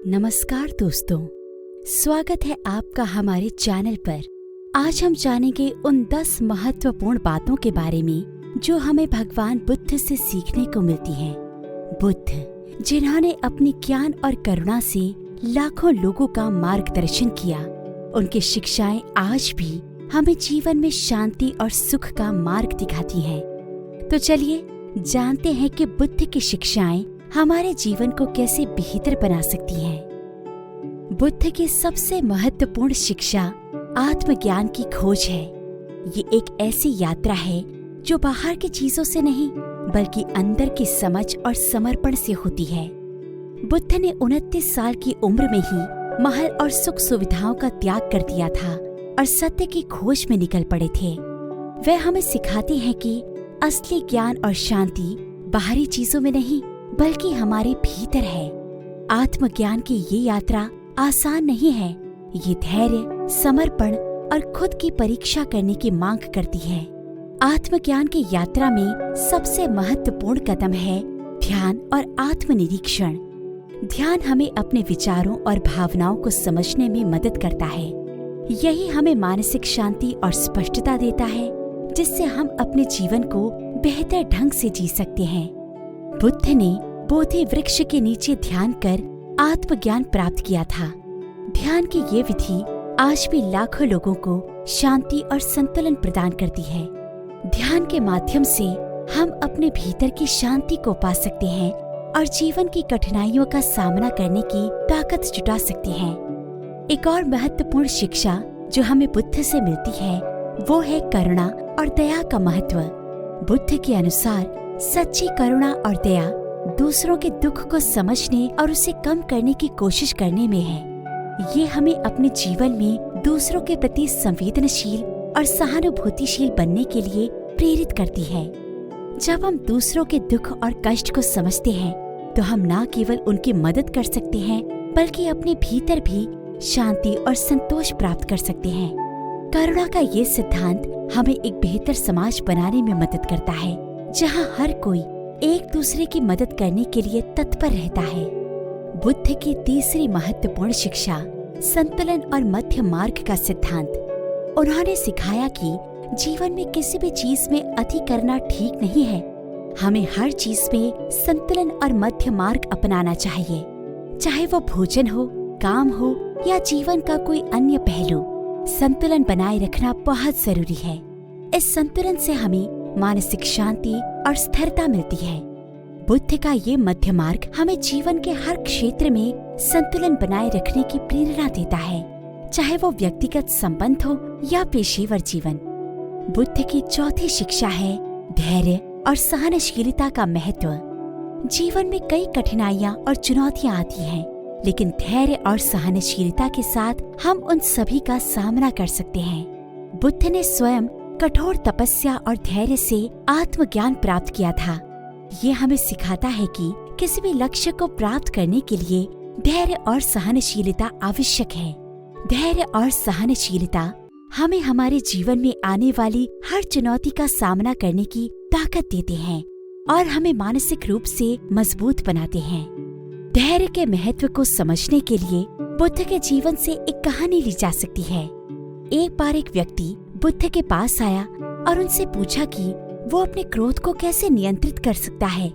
नमस्कार दोस्तों, स्वागत है आपका हमारे चैनल पर। आज हम जानेंगे उन 10 महत्वपूर्ण बातों के बारे में जो हमें भगवान बुद्ध से सीखने को मिलती हैं। बुद्ध, जिन्होंने अपनी ज्ञान और करुणा से लाखों लोगों का मार्गदर्शन किया, उनकी शिक्षाएं आज भी हमें जीवन में शांति और सुख का मार्ग दिखाती हैं। तो चलिए जानते हैं कि बुद्ध की शिक्षाएं हमारे जीवन को कैसे बेहतर बना सकती हैं। बुद्ध की सबसे महत्वपूर्ण शिक्षा आत्मज्ञान की खोज है। ये एक ऐसी यात्रा है जो बाहर की चीजों से नहीं बल्कि अंदर की समझ और समर्पण से होती है। बुद्ध ने 29 साल की उम्र में ही महल और सुख सुविधाओं का त्याग कर दिया था और सत्य की खोज में निकल पड़े थे। वे हमें सिखाती हैं कि असली ज्ञान और शांति बाहरी चीजों में नहीं बल्कि हमारे भीतर है। आत्मज्ञान की ये यात्रा आसान नहीं है। ये धैर्य, समर्पण और खुद की परीक्षा करने की मांग करती है। आत्मज्ञान की यात्रा में सबसे महत्वपूर्ण कदम है ध्यान और आत्मनिरीक्षण। ध्यान हमें अपने विचारों और भावनाओं को समझने में मदद करता है। यही हमें मानसिक शांति और स्पष्टता देता है, जिससे हम अपने जीवन को बेहतर ढंग से जी सकते हैं। बुद्ध ने बोधि वृक्ष के नीचे ध्यान कर आत्मज्ञान प्राप्त किया था। ध्यान की ये विधि आज भी लाखों लोगों को शांति और संतुलन प्रदान करती है। ध्यान के माध्यम से हम अपने भीतर की शांति को पा सकते हैं और जीवन की कठिनाइयों का सामना करने की ताकत जुटा सकते हैं। एक और महत्वपूर्ण शिक्षा जो हमें बुद्ध से मिलती है वो है करुणा और दया का महत्व। बुद्ध के अनुसार सच्ची करुणा और दया दूसरों के दुख को समझने और उसे कम करने की कोशिश करने में है। ये हमें अपने जीवन में दूसरों के प्रति संवेदनशील और सहानुभूतिशील बनने के लिए प्रेरित करती है। जब हम दूसरों के दुख और कष्ट को समझते हैं तो हम न केवल उनकी मदद कर सकते हैं बल्कि अपने भीतर भी शांति और संतोष प्राप्त कर सकते हैं। करुणा का ये सिद्धांत हमें एक बेहतर समाज बनाने में मदद करता है, जहाँ हर कोई एक दूसरे की मदद करने के लिए तत्पर रहता है। बुद्ध की तीसरी महत्वपूर्ण शिक्षा संतुलन और मध्य मार्ग का सिद्धांत। उन्होंने सिखाया कि जीवन में किसी भी चीज में अति करना ठीक नहीं है। हमें हर चीज में संतुलन और मध्य मार्ग अपनाना चाहिए, चाहे वो भोजन हो, काम हो या जीवन का कोई अन्य पहलू। संतुलन बनाए रखना बहुत जरूरी है। इस संतुलन से हमें मानसिक शांति और स्थिरता मिलती है। बुद्ध का ये मध्य मार्ग हमें जीवन के हर क्षेत्र में संतुलन बनाए रखने की प्रेरणा देता है, चाहे वो व्यक्तिगत संबंध हो या पेशेवर जीवन। बुद्ध की चौथी शिक्षा है धैर्य और सहनशीलता का महत्व। जीवन में कई कठिनाइयाँ और चुनौतियाँ आती हैं, लेकिन धैर्य और सहनशीलता के साथ हम उन सभी का सामना कर सकते हैं। बुद्ध ने स्वयं कठोर तपस्या और धैर्य से आत्मज्ञान प्राप्त किया था। ये हमें सिखाता है कि किसी भी लक्ष्य को प्राप्त करने के लिए धैर्य और सहनशीलता आवश्यक है। धैर्य और सहनशीलता हमें हमारे जीवन में आने वाली हर चुनौती का सामना करने की ताकत देते हैं और हमें मानसिक रूप से मजबूत बनाते हैं। धैर्य के महत्व को समझने के लिए बुद्ध के जीवन से एक कहानी ली जा सकती है। एक बार एक व्यक्ति बुद्ध के पास आया और उनसे पूछा कि वो अपने क्रोध को कैसे नियंत्रित कर सकता है।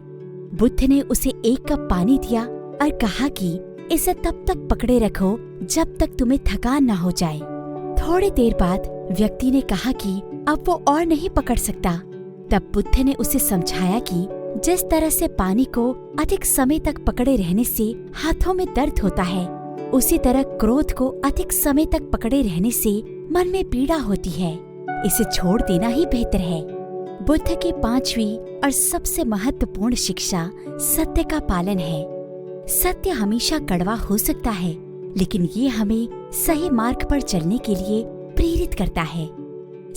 बुद्ध ने उसे एक कप पानी दिया और कहा कि इसे तब तक पकड़े रखो जब तक तुम्हें थकान न हो जाए। थोड़ी देर बाद व्यक्ति ने कहा कि अब वो और नहीं पकड़ सकता। तब बुद्ध ने उसे समझाया कि जिस तरह से पानी को अधिक समय तक पकड़े रहने से हाथों में दर्द होता है, उसी तरह क्रोध को अधिक समय तक पकड़े रहने से मन में पीड़ा होती है। इसे छोड़ देना ही बेहतर है। बुद्ध की पांचवी और सबसे महत्वपूर्ण शिक्षा सत्य का पालन है। सत्य हमेशा कड़वा हो सकता है, लेकिन ये हमें सही मार्ग पर चलने के लिए प्रेरित करता है।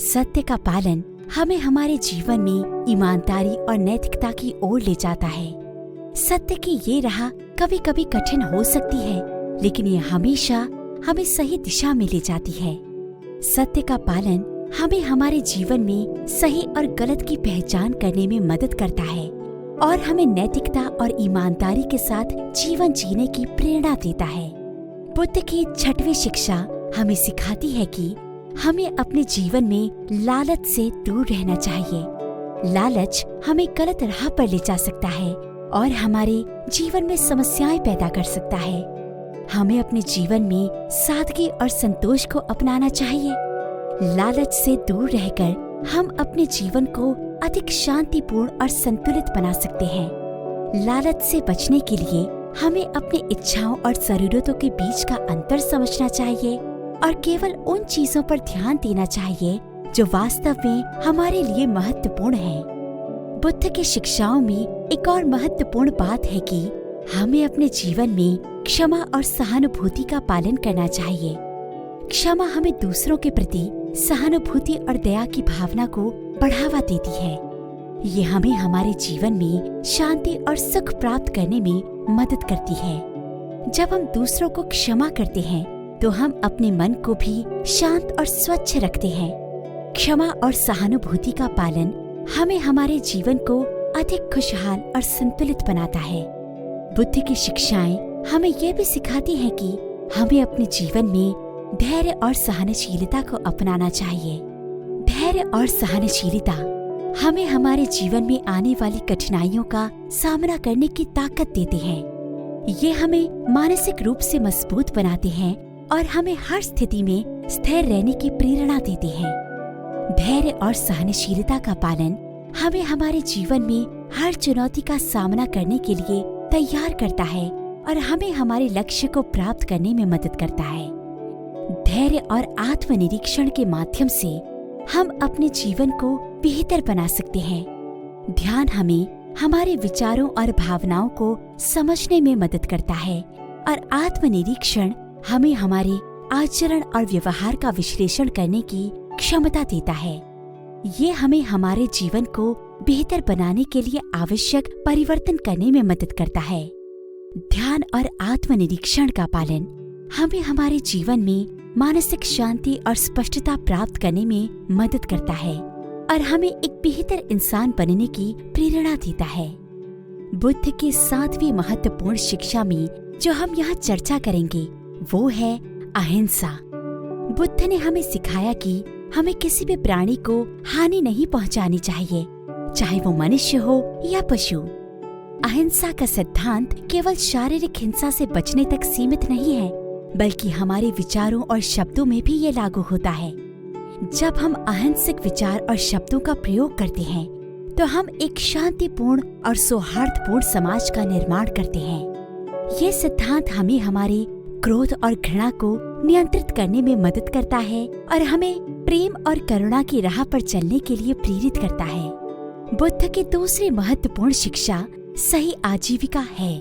सत्य का पालन हमें हमारे जीवन में ईमानदारी और नैतिकता की ओर ले जाता है। सत्य की ये राह कभी कभी कठिन हो सकती है, लेकिन ये हमेशा हमें सही दिशा में ले जाती है। सत्य का पालन हमें हमारे जीवन में सही और गलत की पहचान करने में मदद करता है। और हमें नैतिकता और ईमानदारी के साथ जीवन जीने की प्रेरणा देता है। बुद्ध की 6वीं शिक्षा हमें सिखाती है कि हमें अपने जीवन में लालच से दूर रहना चाहिए। लालच हमें गलत राह पर ले जा सकता है और हमारे जीवन में समस्याएं पैदा कर सकता है। हमें अपने जीवन में सादगी और संतोष को अपनाना चाहिए। लालच से दूर रहकर हम अपने जीवन को अधिक शांतिपूर्ण और संतुलित बना सकते हैं। लालच से बचने के लिए हमें अपनी इच्छाओं और जरूरतों के बीच का अंतर समझना चाहिए और केवल उन चीजों पर ध्यान देना चाहिए जो वास्तव में हमारे लिए महत्वपूर्ण है। बुद्ध की शिक्षाओं में एक और महत्वपूर्ण बात है कि हमें अपने जीवन में क्षमा और सहानुभूति का पालन करना चाहिए। क्षमा हमें दूसरों के प्रति सहानुभूति और दया की भावना को बढ़ावा देती है। ये हमें हमारे जीवन में शांति और सुख प्राप्त करने में मदद करती है। जब हम दूसरों को क्षमा करते हैं तो हम अपने मन को भी शांत और स्वच्छ रखते हैं। क्षमा और सहानुभूति का पालन हमें हमारे जीवन को अधिक खुशहाल और संतुलित बनाता है। बुद्ध की शिक्षाएं हमें यह भी सिखाती हैं कि हमें अपने जीवन में धैर्य और सहनशीलता को अपनाना चाहिए। धैर्य और सहनशीलता हमें हमारे जीवन में आने वाली कठिनाइयों का सामना करने की ताकत देते हैं। ये हमें मानसिक रूप से मजबूत बनाते हैं और हमें हर स्थिति में स्थिर रहने की प्रेरणा देते हैं। धैर्य और सहनशीलता का पालन हमें हमारे जीवन में हर चुनौती का सामना करने के लिए तैयार करता है और हमें हमारे लक्ष्य को प्राप्त करने में मदद करता है। धैर्य और आत्मनिरीक्षण के माध्यम से हम अपने जीवन को बेहतर बना सकते हैं। ध्यान हमें हमारे विचारों और भावनाओं को समझने में मदद करता है और आत्मनिरीक्षण हमें हमारे आचरण और व्यवहार का विश्लेषण करने की क्षमता देता है। ये हमें हमारे जीवन को बेहतर बनाने के लिए आवश्यक परिवर्तन करने में मदद करता है। ध्यान और आत्मनिरीक्षण का पालन हमें हमारे जीवन में मानसिक शांति और स्पष्टता प्राप्त करने में मदद करता है और हमें एक बेहतर इंसान बनने की प्रेरणा देता है। बुद्ध की 7वीं महत्वपूर्ण शिक्षा में जो हम यहाँ चर्चा करेंगे वो है अहिंसा। बुद्ध ने हमें सिखाया कि हमें किसी भी प्राणी को हानि नहीं पहुँचानी चाहिए, चाहे वो मनुष्य हो या पशु। अहिंसा का सिद्धांत केवल शारीरिक हिंसा से बचने तक सीमित नहीं है, बल्कि हमारे विचारों और शब्दों में भी ये लागू होता है। जब हम अहिंसक विचार और शब्दों का प्रयोग करते हैं तो हम एक शांतिपूर्ण और सौहार्दपूर्ण समाज का निर्माण करते हैं। ये सिद्धांत हमें हमारे क्रोध और घृणा को नियंत्रित करने में मदद करता है और हमें प्रेम और करुणा की राह पर चलने के लिए प्रेरित करता है। बुद्ध की दूसरी महत्वपूर्ण शिक्षा सही आजीविका है।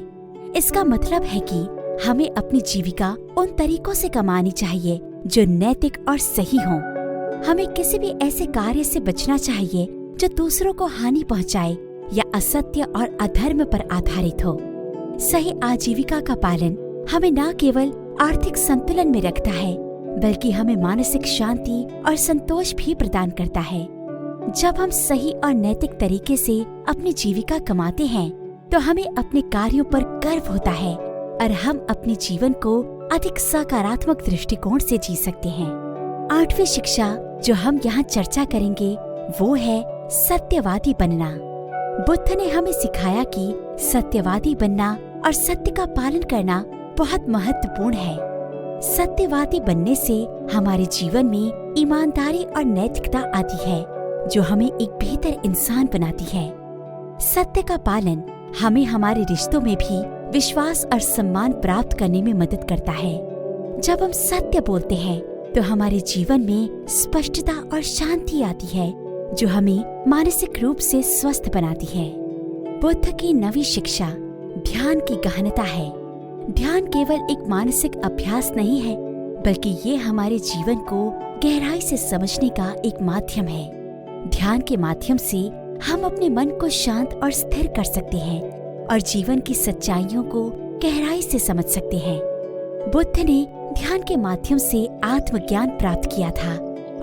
इसका मतलब है कि हमें अपनी जीविका उन तरीकों से कमानी चाहिए जो नैतिक और सही हों। हमें किसी भी ऐसे कार्य से बचना चाहिए जो दूसरों को हानि पहुंचाए या असत्य और अधर्म पर आधारित हो। सही आजीविका का पालन हमें न केवल आर्थिक संतुलन में रखता है, बल्कि हमें मानसिक शांति और संतोष भी प्रदान करता है। जब हम सही और नैतिक तरीके से अपनी जीविका कमाते हैं तो हमें अपने कार्यों पर गर्व होता है और हम अपने जीवन को अधिक सकारात्मक दृष्टिकोण से जी सकते हैं। 8वीं शिक्षा जो हम यहाँ चर्चा करेंगे वो है सत्यवादी बनना। बुद्ध ने हमें सिखाया कि सत्यवादी बनना और सत्य का पालन करना बहुत महत्वपूर्ण है। सत्यवादी बनने से हमारे जीवन में ईमानदारी और नैतिकता आती है जो हमें एक बेहतर इंसान बनाती है। सत्य का पालन हमें हमारे रिश्तों में भी विश्वास और सम्मान प्राप्त करने में मदद करता है। जब हम सत्य बोलते हैं तो हमारे जीवन में स्पष्टता और शांति आती है जो हमें मानसिक रूप से स्वस्थ बनाती है। बुद्ध की 9वीं शिक्षा ध्यान की गहनता है। ध्यान केवल एक मानसिक अभ्यास नहीं है, बल्कि ये हमारे जीवन को गहराई से समझने का एक माध्यम है। ध्यान के माध्यम से हम अपने मन को शांत और स्थिर कर सकते हैं और जीवन की सच्चाइयों को गहराई से समझ सकते हैं। बुद्ध ने ध्यान के माध्यम से आत्मज्ञान प्राप्त किया था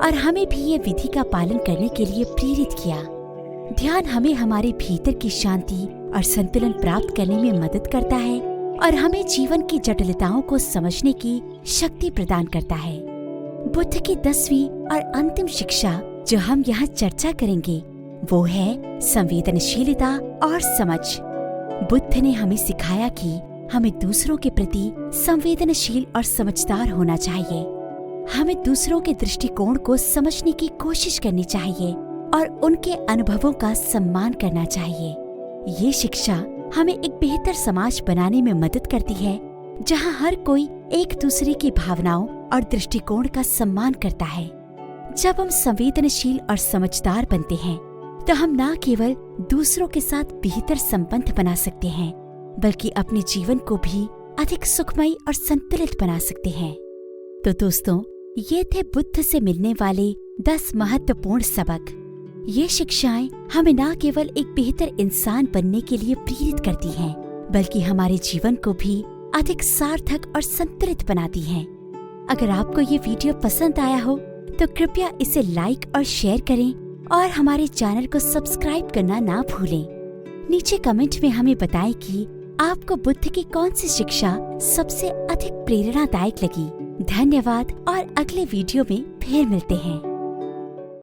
और हमें भी ये विधि का पालन करने के लिए प्रेरित किया। ध्यान हमें हमारे भीतर की शांति और संतुलन प्राप्त करने में मदद करता है और हमें जीवन की जटिलताओं को समझने की शक्ति प्रदान करता है। बुद्ध की 10वीं और अंतिम शिक्षा जो हम यहाँ चर्चा करेंगे वो है संवेदनशीलता और समझ। बुद्ध ने हमें सिखाया कि हमें दूसरों के प्रति संवेदनशील और समझदार होना चाहिए। हमें दूसरों के दृष्टिकोण को समझने की कोशिश करनी चाहिए और उनके अनुभवों का सम्मान करना चाहिए। ये शिक्षा हमें एक बेहतर समाज बनाने में मदद करती है जहाँ हर कोई एक दूसरे की भावनाओं और दृष्टिकोण का सम्मान करता है। जब हम संवेदनशील और समझदार बनते हैं तो हम न केवल दूसरों के साथ बेहतर संबंध बना सकते हैं बल्कि अपने जीवन को भी अधिक सुखमय और संतुलित बना सकते हैं। तो दोस्तों, ये थे बुद्ध से मिलने वाले 10 महत्वपूर्ण सबक। ये शिक्षाएं हमें न केवल एक बेहतर इंसान बनने के लिए प्रेरित करती हैं, बल्कि हमारे जीवन को भी अधिक सार्थक और संतुलित बनाती हैं। अगर आपको ये वीडियो पसंद आया हो तो कृपया इसे लाइक और शेयर करें और हमारे चैनल को सब्सक्राइब करना ना भूलें। नीचे कमेंट में हमें बताएं कि आपको बुद्ध की कौन सी शिक्षा सबसे अधिक प्रेरणादायक लगी। धन्यवाद और अगले वीडियो में फिर मिलते हैं।